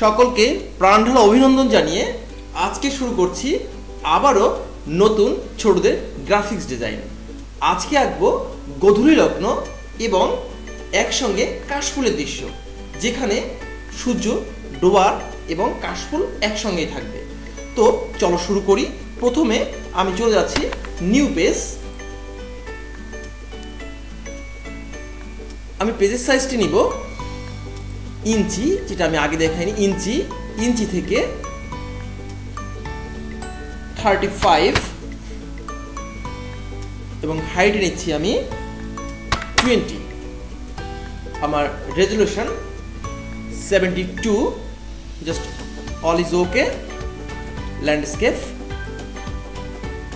সকলকে প্রাণঢালা অভিনন্দন জানিয়ে আজকে শুরু করছি আবারও নতুন ছোটদের গ্রাফিক্স ডিজাইন। আজকে আঁকবো গোধূলি লগ্ন এবং একসঙ্গে কাশফুলের দৃশ্য, যেখানে সূর্য ডোবার এবং কাশফুল একসঙ্গেই থাকবে। তো চলো শুরু করি। প্রথমে আমি চলে যাচ্ছি নিউ পেজ। আমি পেজের সাইজটি নিব ইঞ্চি, যেটা আমি আগে দেখাইনি। ইঞ্চি থেকে 35 এবং হাইট নিচ্ছি আমি 20। আমার resolution 72। Just all is okay. Landscape.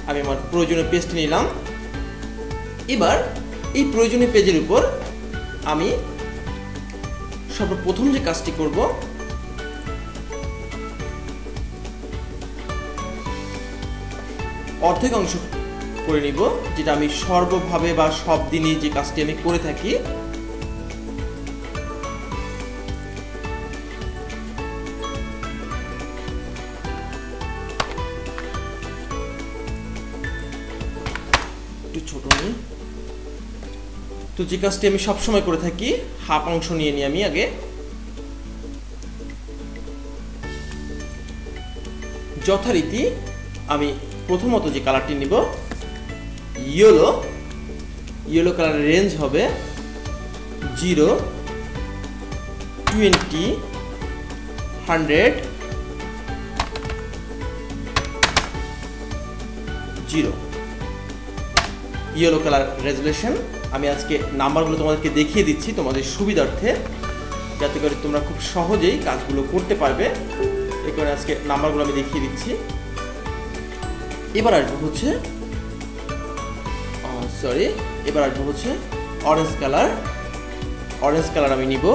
আমি আমার প্রয়োজনীয় পেজটি নিলাম। এবার এই প্রয়োজনীয় পেজের উপর আমি সর্বপ্রথম যে কাজটি করব, অর্ধেক অংশ করে নিব, যেটা আমি সর্বভাবে বা সব দিনই যে কাজটি আমি করে থাকি। একটু ছোট নিই। তো যে কাজটি আমি সবসময় করে থাকি, হাফ অংশ নিয়ে নিই আমি আগে। যথারীতি আমি প্রথমত যে কালারটি নিব ইয়েলো কালারের রেঞ্জ হবে 0, 20, 100, 0। Yellow colour resolution. আমি আজকে নাম্বারগুলো তোমাদেরকে দেখিয়ে দিচ্ছি তোমাদের সুবিধার্থে, যাতে করে তোমরা খুব সহজেই কাজগুলো করতে পারবে। এই কারণে আজকে নাম্বারগুলো আমি দেখিয়ে দিচ্ছি। এবার আসবো হচ্ছে অরেঞ্জ কালার। অরেঞ্জ কালার আমি নিব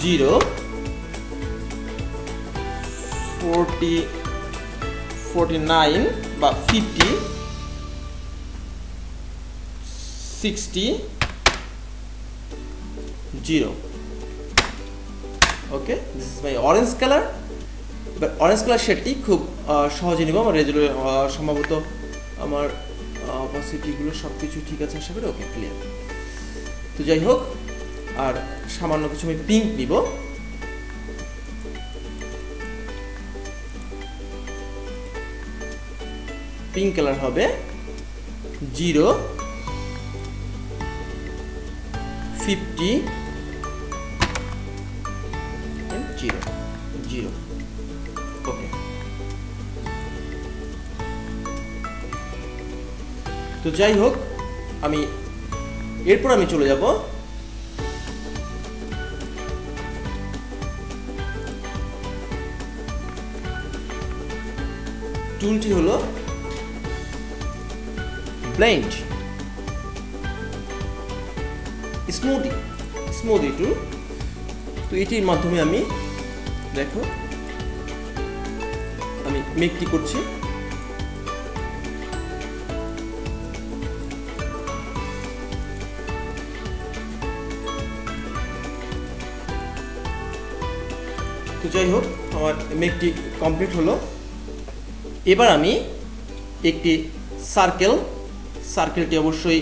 0, 40, 49 বা 50, 60, 0। Okay, this is my orange colour. এবার অরেঞ্জ কালার শেডটি খুব সহজে নিব। আমার সম্ভবত আমার অপাসিটিগুলো সব কিছু ঠিক আছে আশা করি। ওকে, ক্লিয়ার। তো যাই হোক, আর সামান্য কিছু আমি পিঙ্ক নিব। পিঙ্ক কালার হবে 0, 50 and 0। ওকে, তো যাই হোক, এরপর আমি চলে যাব টুলটি হলো ব্লেন্ড স্মুদি টুল। তো এটির মাধ্যমে আমি দেখো আমি মেকটি করছি। তো যাই হোক, আমার মেকটি কমপ্লিট হলো। এবার আমি একটি সার্কেলটি অবশ্যই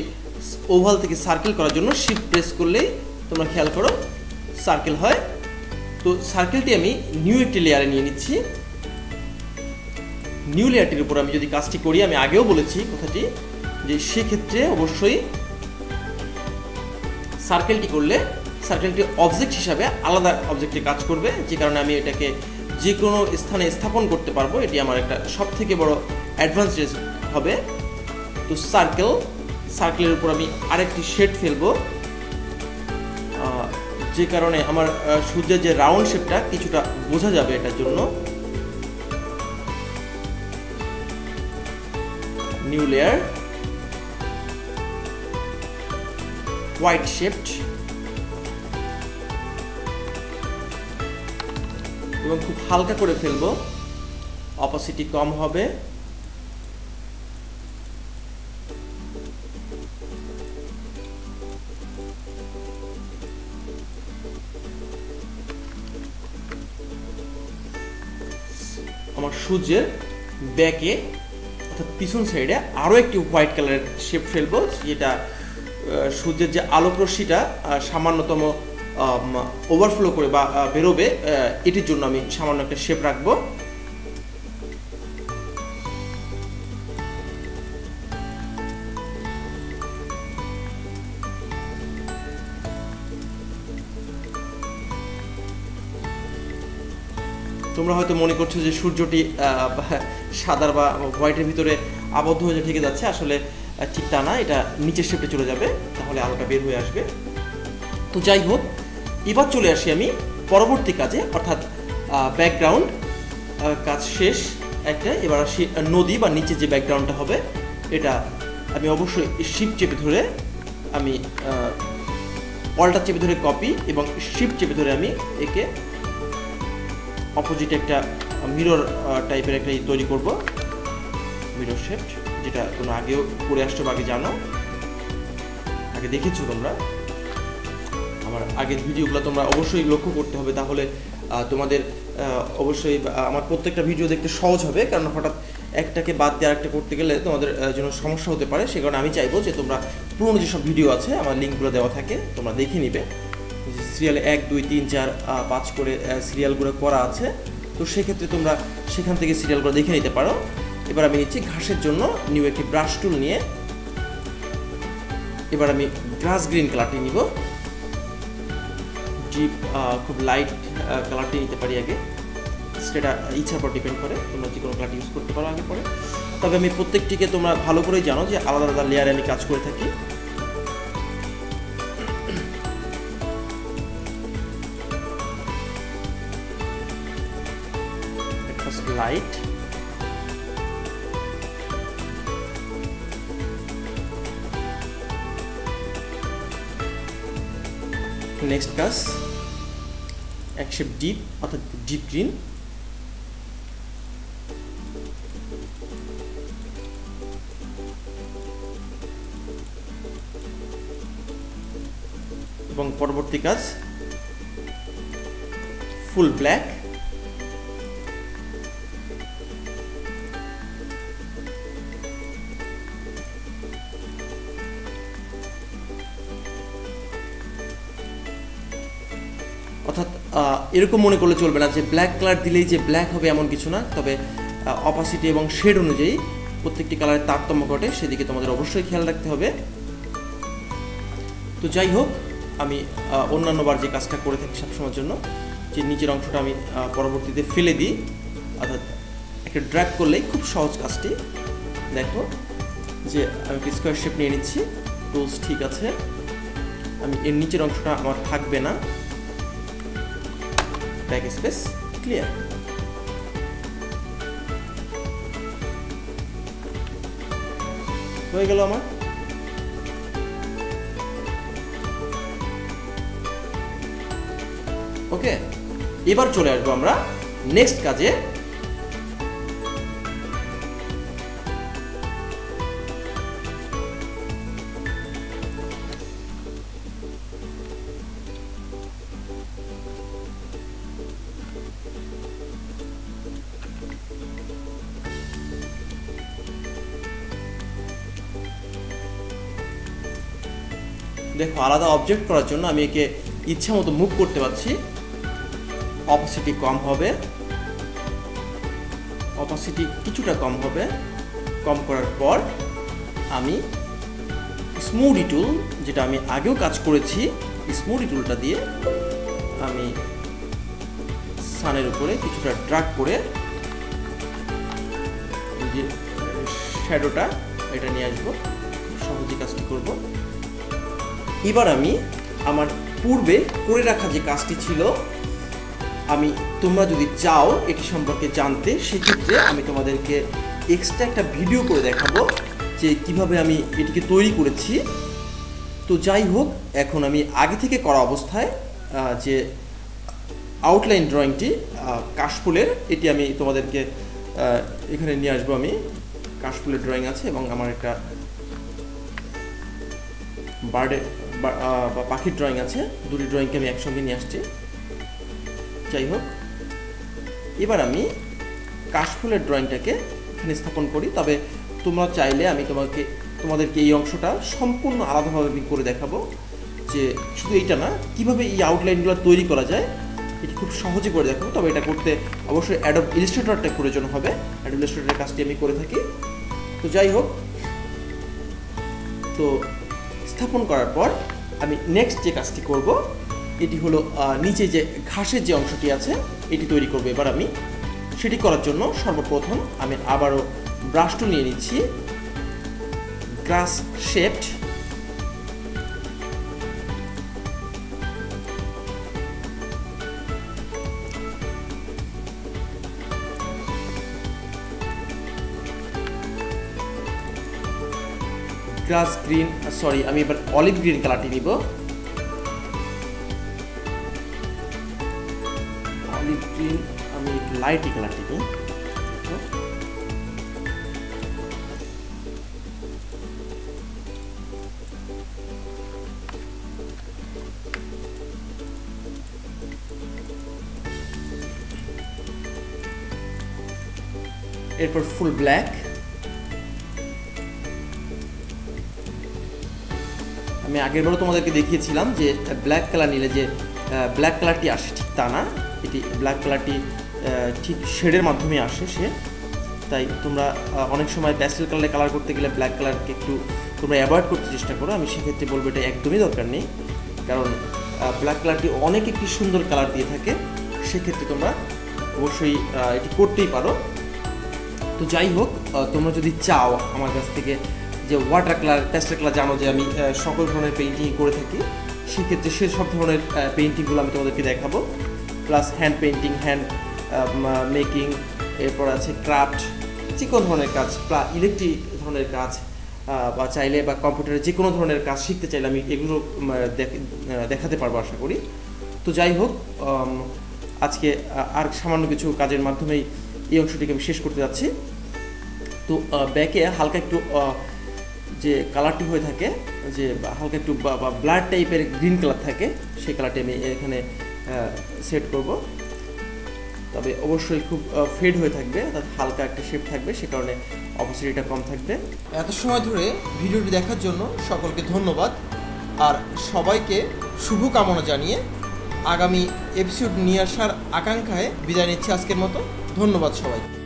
ওভাল থেকে সার্কেল করার জন্য শিফট প্রেস করলেই তোমরা খেয়াল করো সার্কেল হয়। তো সার্কেলটি আমি নিউ একটি লেয়ারে নিয়ে নিচ্ছি। নিউ লেয়ারটির উপর আমি যদি কাজটি করি, আমি আগেও বলেছি কথাটি, যে সেক্ষেত্রে অবশ্যই সার্কেলটি করলে সার্কেলটি অবজেক্ট হিসাবে আলাদা অবজেক্টে কাজ করবে, যে কারণে আমি এটাকে যে কোনো স্থানে স্থাপন করতে পারবো। এটি আমার একটা সব থেকে বড় অ্যাডভান্টেজ হবে। তো সার্কেলের উপর আমি আরেকটি শেড ফেলবো, যে কারণে আমার সূর্যের যে রাউন্ড শেপটা কিছুটা বোঝা যাবে এটার জন্য। নিউ লেয়ার, হোয়াইট শেপড, এবং খুব হালকা করে ফেলবো, অপাসিটি কম হবে। আমার সূর্যের ব্যাকে অর্থাৎ পিছন সাইডে আরও একটি হোয়াইট কালারের শেপ ফেলবো, যেটা সূর্যের যে আলোক রশ্মিটা সামান্যতম ওভারফ্লো করে বা বেরোবে, এটির জন্য আমি সামান্য একটা শেপ রাখবো। তোমরা হয়তো মনে করছো যে সূর্যটি সাদা বা হোয়াইটের ভিতরে আবদ্ধ হয়ে ঠেকে যাচ্ছে, আসলে ঠিক তা না, এটা নিচের শেপে চলে যাবে, তাহলে আলোটা বের হয়ে আসবে। তো যাই হোক, এবার চলে আসি আমি পরবর্তী কাজে, অর্থাৎ ব্যাকগ্রাউন্ড কাজ শেষ একটা। এবার আসি নদী বা নিচে যে ব্যাকগ্রাউন্ডটা হবে, এটা আমি অবশ্যই শিফট চেপে ধরে আমি অল্টার চেপে ধরে কপি এবং শিফট চেপে ধরে আমি একে অপোজিট একটা মিরর টাইপের একটা তৈরি করব, মিরর শেপ, যেটা তোমরা আগেও করে আসছো বা আগে জানো, আগে দেখেছো তোমরা আমার আগের ভিডিওগুলো, তোমরা অবশ্যই লক্ষ্য করতে হবে, তাহলে তোমাদের অবশ্যই আমার প্রত্যেকটা ভিডিও দেখতে সহজ হবে। কারণ হঠাৎ একটাকে বাদ দিয়ে আরেকটা করতে গেলে তোমাদের জন্য সমস্যা হতে পারে। সে কারণে আমি চাইবো যে তোমরা পুরোনো যেসব ভিডিও আছে আমার লিঙ্কগুলো দেওয়া থাকে, তোমরা দেখে নিবে। সিরিয়ালে 1, 2, 3, 4, 5 করে সিরিয়ালগুলো করা আছে, তো সেক্ষেত্রে তোমরা সেখান থেকে সিরিয়ালগুলো দেখে নিতে পারো। এবার আমি নিচ্ছি ঘাসের জন্য নিউ একটি ব্রাশ টুল নিয়ে, এবার আমি গ্রাস গ্রিন কালারটি নিব। ডিপ খুব লাইট কালারটি নিতে পারি আগে, সেটা ইচ্ছার উপর ডিপেন্ড করে, তোমরা যে কোনো কালার ইউজ করতে পারো আগে পরে। তবে আমি প্রত্যেকটিকে তোমরা ভালো করেই জানো যে আলাদা আলাদা লেয়ারে আমি কাজ করে থাকি। লাইট, নেক্সট কাজ এক শেপ ডিপ অর্থাৎ ডিপ গ্রিন, এবং পরবর্তী কাজ ফুল ব্ল্যাক, অর্থাৎ এরকম মনে করলে চলবে না যে ব্ল্যাক কালার দিলেই যে ব্ল্যাক হবে এমন কিছু না, তবে অপাসিটি এবং শেড অনুযায়ী প্রত্যেকটি কালারের তারতম্য ঘটে, সেদিকে তোমাদের অবশ্যই খেয়াল রাখতে হবে। তো যাই হোক, আমি অন্যান্যবার যে কাজটা করে থাকি সবসময়ের জন্য, যে নিচের অংশটা আমি পরবর্তীতে ফেলে দিই, অর্থাৎ একটা ড্র্যাগ করলেই খুব সহজ কাজটি। দেখো যে আমি স্কোয়ার শেপ নিয়ে নিচ্ছি, টুলস ঠিক আছে, আমি এর নিচের অংশটা আমার থাকবে না, ব্যাক স্পেস ক্লিয়ার। হয়ে গেল আমার। ওকে, এবার চলে আসবো আমরা নেক্সট কাজে। দেখো, আলাদা অবজেক্ট করার জন্য আমি একে ইচ্ছা মতো মুভ করতে পারছি। অপাসিটি কম হবে, অপাসিটি কিছুটা কম হবে। কম করার পর আমি স্মুদি টুল, যেটা আমি আগেও কাজ করেছি, স্মুদি টুলটা দিয়ে আমি সানের উপরে কিছুটা ড্র্যাগ করে যে শ্যাডোটা এটা নিয়ে আসবো, সহজে কাজটি করব। এবার আমি আমার পূর্বে করে রাখা যে কাজটি ছিল, আমি তোমরা যদি চাও এটি সম্পর্কে জানতে, সেক্ষেত্রে আমি তোমাদেরকে এক্সট্রা একটা ভিডিও করে দেখাবো যে কিভাবে আমি এটিকে তৈরি করেছি। তো যাই হোক, এখন আমি আগে থেকে করা অবস্থায় যে আউটলাইন ড্রয়িংটি কাশফুলের, এটি আমি তোমাদেরকে এখানে নিয়ে আসবো। আমি কাশফুলের ড্রয়িং আছে এবং আমার একটা বার্ডে বা পাখির ড্রয়িং আছে, দুটি ড্রয়িংকে আমি একসঙ্গে নিয়ে আসছি। যাই হোক, এবার আমি কাশফুলের ড্রয়িংটাকে এখানে স্থাপন করি। তবে তোমরা চাইলে আমি তোমাদেরকে এই অংশটা সম্পূর্ণ আলাদাভাবে আমি করে দেখাবো, যে শুধু এইটা না, কীভাবে এই আউটলাইনগুলো তৈরি করা যায় এটি খুব সহজে করে দেখাবো। তবে এটা করতে অবশ্যই অ্যাডোব ইলাস্ট্রেটরটা প্রয়োজন হবে, অ্যাডোব ইলাস্ট্রেটরের কাজটি আমি করে থাকি। তো যাই হোক, তো স্থাপন করার পর আমি নেক্সট যে কাজটি করব এটি হলো নিচে যে ঘাসের যে অংশটি আছে এটি তৈরি করব এবার আমি। সেটি করার জন্য সর্বপ্রথম আমি আবারও ব্রাশটা নিয়ে নিচ্ছি, গ্রাস শেপড। গ্রাস গ্রিন, সরি আমি এবার অলিভ গ্রিন কালারটি নিব। অলিভ গ্রিন আমি লাইট কালারটি নিই। এরপর ফুল ব্ল্যাক। আমি আগেরবারও তোমাদেরকে দেখিয়েছিলাম যে ব্ল্যাক কালার নিলে যে ব্ল্যাক কালারটি আসে, ঠিক তা না, এটি ব্ল্যাক কালারটি ঠিক শেডের মাধ্যমে আসে সে। তাই তোমরা অনেক সময় প্যাস্টেল কালারে কালার করতে গেলে ব্ল্যাক কালারকে একটু তোমরা অ্যাভয়েড করতে চেষ্টা করো। আমি সেক্ষেত্রে বলবো এটা একদমই দরকার নেই, কারণ ব্ল্যাক কালারটি অনেক একটি সুন্দর কালার দিয়ে থাকে, সেক্ষেত্রে তোমরা অবশ্যই এটি করতেই পারো। তো যাই হোক, তোমরা যদি চাও আমার কাছ থেকে যে ওয়াটার কালার, প্যাস্টেল কালার, জানো যে আমি সকল ধরনের পেইন্টিং করে থাকি, সেক্ষেত্রে সেসব ধরনের পেইন্টিংগুলো আমি তোমাদেরকে দেখাবো। Plus hand painting, hand making, এরপর আছে ক্রাফট, যে কোনো ধরনের কাজ, ইলেকট্রিক ধরনের কাজ, বা চাইলে বা কম্পিউটারে যে কোনো ধরনের কাজ শিখতে চাইলে আমি এগুলো দেখাতে পারবো আশা করি। তো যাই হোক, আজকে আর সামান্য কিছু কাজের মাধ্যমেই এই অংশটিকে আমি শেষ করতে যাচ্ছি। তো ব্যাকে হালকা একটু যে কালারটি হয়ে থাকে, যে হালকা একটু ব্লাড টাইপের গ্রিন কালার থাকে, সেই কালারটি আমি এখানে সেট করব। তবে অবশ্যই খুব ফেড হয়ে থাকবে, অর্থাৎ হালকা একটা শেপ থাকবে, সে কারণে অপসিটিটা কম থাকবে। এত সময় ধরে ভিডিওটি দেখার জন্য সকলকে ধন্যবাদ, আর সবাইকে শুভকামনা জানিয়ে আগামী এপিসোড নিয়ে আসার আকাঙ্ক্ষায় বিদায় নিচ্ছি আজকের মতো। ধন্যবাদ সবাই।